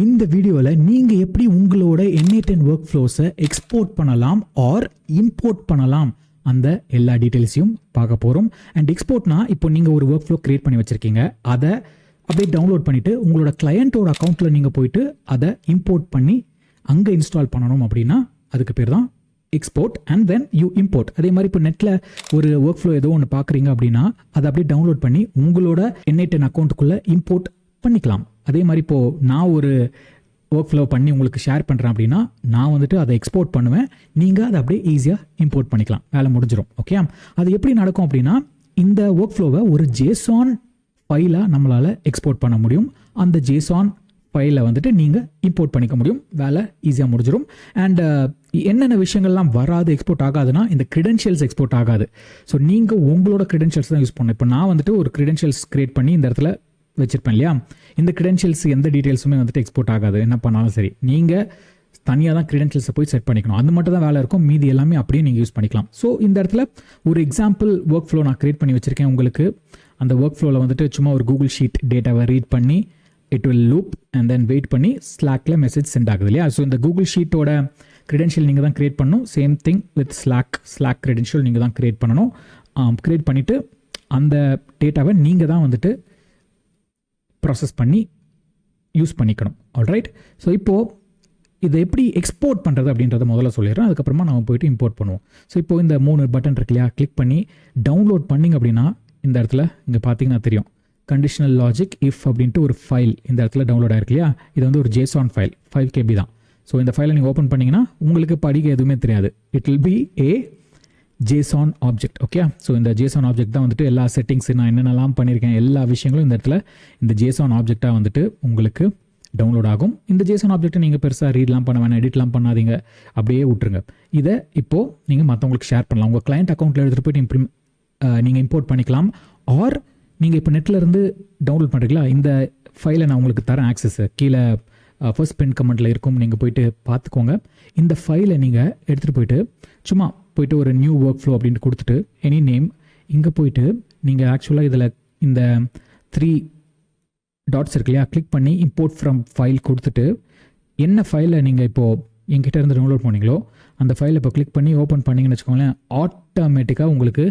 இந்த வீடியோவில் நீங்கள் எப்படி உங்களோட N8N ஒர்க் ஃப்ளோஸை எக்ஸ்போர்ட் பண்ணலாம் ஆர் இம்போர்ட் பண்ணலாம் அந்த எல்லா டீட்டெயில்ஸையும் பார்க்க போகிறோம். அண்ட் எக்ஸ்போர்ட்னா இப்போ நீங்கள் ஒரு ஒர்க் ஃப்ளோ கிரியேட் பண்ணி வச்சுருக்கீங்க, அதை அப்படியே டவுன்லோட் பண்ணிவிட்டு உங்களோட கிளையண்ட்டோட அக்கௌண்ட்டில் நீங்கள் போயிட்டு அதை இம்போர்ட் பண்ணி அங்கே இன்ஸ்டால் பண்ணணும் அப்படின்னா அதுக்கு பேர் தான் export and then you import. அதே மாதிரி இப்போ நெட்டில் ஒரு ஒர்க் ஃப்ளோ ஏதோ ஒன்று பார்க்குறீங்க அப்படின்னா அதை அப்படியே டவுன்லோட் பண்ணி உங்களோட N8N அக்கௌண்ட்டுக்குள்ளே இம்போர்ட் பண்ணிக்கலாம். அதே மாதிரி இப்போது நான் ஒரு ஒர்க் ஃப்ளோ பண்ணி உங்களுக்கு ஷேர் பண்ணுறேன் அப்படின்னா நான் வந்துட்டு அதை எக்ஸ்போர்ட் பண்ணுவேன், நீங்கள் அதை அப்படியே ஈஸியாக இம்போர்ட் பண்ணிக்கலாம், வேலை முடிஞ்சிடும். ஓகே, அது எப்படி நடக்கும் அப்படின்னா இந்த ஒர்க் ஃப்ளோவை ஒரு JSON ஃபைலாக நம்மளால் எக்ஸ்போர்ட் பண்ண முடியும். அந்த JSON ஃபைலை வந்துட்டு நீங்கள் இம்போர்ட் பண்ணிக்க முடியும், வேலை ஈஸியாக முடிஞ்சிடும். அண்ட் என்னென்ன விஷயங்கள்லாம் வராது எக்ஸ்போர்ட் ஆகாதுன்னா இந்த கிரெடென்ஷியல்ஸ் எக்ஸ்போர்ட் ஆகாது. ஸோ நீங்கள் உங்களோட கிரெடென்ஷியல்ஸ் தான் யூஸ் பண்ணணும். இப்போ நான் வந்துட்டு ஒரு கிரெடென்ஷியல்ஸ் கிரியேட் பண்ணி இந்த இடத்துல வச்சிருப்பேன் இல்லையா, இந்த கிரெடென்ஷியல்ஸ் எந்த டீட்டெயில்ஸுமே வந்துட்டு எக்ஸ்போர்ட் ஆகாது. என்ன பண்ணாலும் சரி நீங்கள் தனியாக தான் கிரெடென்ஷியல்ஸை போய் செட் பண்ணிக்கணும், அது மட்டும் தான் வேலை இருக்கும், மீதி எல்லாமே அப்படியே நீங்கள் யூஸ் பண்ணிக்கலாம். ஸோ இந்த இடத்துல ஒரு எக்ஸாம்பிள் ஒர்க் ஃப்ளோ நான் கிரியேட் பண்ணி வச்சுருக்கேன் உங்களுக்கு. அந்த ஒர்க் ஃப்ளோவில் வந்துட்டு சும்மா ஒரு கூகுள் ஷீட் டேட்டாவை ரீட் பண்ணி it will loop and then wait பண்ணி ஸ்லாக்ல மெசேஜ் சென்ட் ஆகுது இல்லையா. ஸோ இந்த கூகுள் ஷீட்டோட கிரெடென்ஷியல் நீங்கள் தான் கிரியேட் பண்ணணும். Same thing with slack credential நீங்கள் தான் கிரியேட் பண்ணணும். கிரியேட் பண்ணிவிட்டு அந்த டேட்டாவை நீங்கள் தான் வந்துட்டு ப்ராசஸ் பண்ணி யூஸ் பண்ணிக்கணும். ஆல்ரைட், ஸோ இப்போது இதை எப்படி எக்ஸ்போர்ட் பண்ணுறது அப்படின்றத முதல்ல சொல்லிடுறேன், அதுக்கப்புறமா நம்ம போயிட்டு இம்போர்ட் பண்ணுவோம். ஸோ இப்போ இந்த 3 பட்டன் இருக்கு இல்லையா, கிளிக் பண்ணி டவுன்லோட் பண்ணிங்க அப்படின்னா இந்த இடத்துல இங்கே பார்த்தீங்கன்னா தெரியும் கண்டிஷனல் லாஜிக் இஃப் அப்படின்ட்டு ஒரு ஃபைல் இந்த இடத்துல டவுன்லோட் ஆயிருக்கு இல்லையா. இது வந்து ஒரு JSON ஃபைல் 5 KB தான். ஸோ இந்த ஃபைலை நீங்கள் ஓப்பன் பண்ணிங்கன்னா உங்களுக்கு படிக்க எதுவுமே தெரியாது, it will B A JSON object. Okay, so இந்த JSON ஆப்ஜெக்ட் தான் வந்துட்டு எல்லா செட்டிங்ஸ் நான் என்னென்னலாம் பண்ணியிருக்கேன் எல்லா விஷயங்களும் இந்த இடத்துல இந்த JSON ஆப்ஜெக்டாக வந்துட்டு உங்களுக்கு டவுன்லோட் ஆகும். இந்த JSON ஆப்ஜெக்ட்டை நீங்கள் பெருசாக ரீட்லாம் பண்ண வேணாம், எடிட்லாம் பண்ணாதீங்க, அப்படியே விட்டுருங்க. இதை இப்போது நீங்கள் மற்றவங்களுக்கு ஷேர் பண்ணலாம். உங்கள் கிளையண்ட் அக்கௌண்ட்டில் எடுத்துகிட்டு போய்ட்டு நீங்கள் இம்போர்ட் பண்ணிக்கலாம். ஆர் நீங்கள் இப்போ நெட்டில் இருந்து டவுன்லோட் பண்ணுறீங்களா, இந்த ஃபைலை நான் உங்களுக்கு தரேன் ஆக்சஸ், கீழே ஃபர்ஸ்ட் பின் கமெண்ட்டில் இருக்கும், நீங்கள் போயிட்டு பார்த்துக்கோங்க. இந்த ஃபைலை நீங்கள் எடுத்துகிட்டு போயிட்டு சும்மா போயிட்டு ஒரு நியூ ஒர்க் ஃப்ளோ அப்படின்ட்டு கொடுத்துட்டு எனி நேம் இங்கே போயிட்டு நீங்கள் ஆக்சுவலாக இதில் இந்த 3 டாட்ஸ் இருக்கு இல்லையா, கிளிக் பண்ணி இம்போர்ட் ஃப்ரம் ஃபைல் கொடுத்துட்டு என்ன ஃபைலை நீங்கள் இப்போது என்கிட்ட இருந்து டவுன்லோட் பண்ணீங்களோ அந்த ஃபைலை இப்போ கிளிக் பண்ணி ஓப்பன் பண்ணிங்கன்னு வச்சுக்கோங்களேன், ஆட்டோமேட்டிக்காக உங்களுக்கு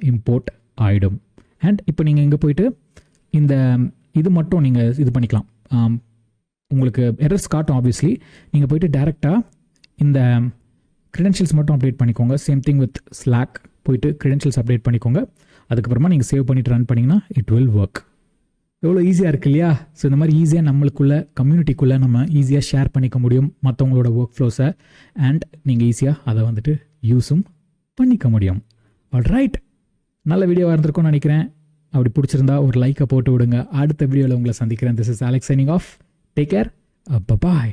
இம்போர்ட் ஆகிடும். அண்ட் இப்போ நீங்கள் இங்கே போயிட்டு இந்த இது மட்டும் நீங்கள் இது பண்ணிக்கலாம், உங்களுக்கு எரர்ஸ் காட்டும் ஆப்வியஸ்லி. நீங்கள் போயிட்டு டேரெக்டாக இந்த கிரெடென்ஷியல்ஸ் மட்டும் அப்டேட் பண்ணிக்கோங்க. சேம் திங் வித் ஸ்லாக் போயிட்டு கிரெடென்ஷியல்ஸ் அப்டேட் பண்ணிக்கோங்க. அதுக்கப்புறமா நீங்கள் சேவ் பண்ணிவிட்டு ரன் பண்ணிங்கன்னா இட் வில் ஒர்க். எவ்வளோ ஈஸியாக இருக்குது இல்லையா. ஸோ இந்த மாதிரி ஈஸியாக நம்மளுக்குள்ள கம்யூனிட்டிக்குள்ளே நம்ம ஈஸியாக ஷேர் பண்ணிக்க முடியும் மற்றவங்களோட ஒர்க் ஃப்ளோஸை. அண்ட் நீங்கள் ஈஸியாக அதை வந்துட்டு யூஸும் பண்ணிக்க முடியும். ஆல்ரைட், நல்ல வீடியோவாக இருந்திருக்கும்னு நினைக்கிறேன். அப்படி பிடிச்சிருந்தா ஒரு லைக்கை போட்டு விடுங்க. அடுத்த வீடியோவில் உங்களை சந்திக்கிறேன். This is Alex signing off. Take care, bye.